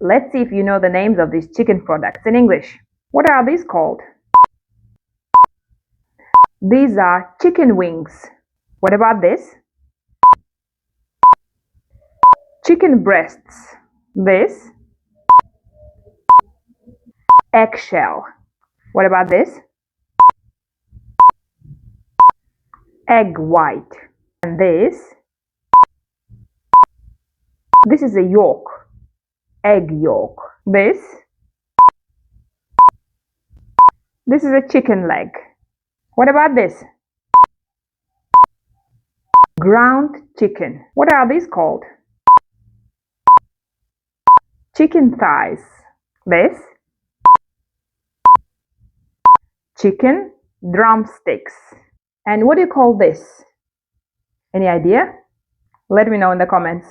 Let's see if you know the names of these chicken products in English. What are these called? These are chicken wings. What about this? Chicken breasts. This? Eggshell. What about this? Egg white. And this? This is a yolk. Egg yolk. This is a chicken leg. What about this? Ground chicken. What are these called? Chicken thighs. This? Chicken drumsticks. And what do you call this? Any idea? Let me know in the comments.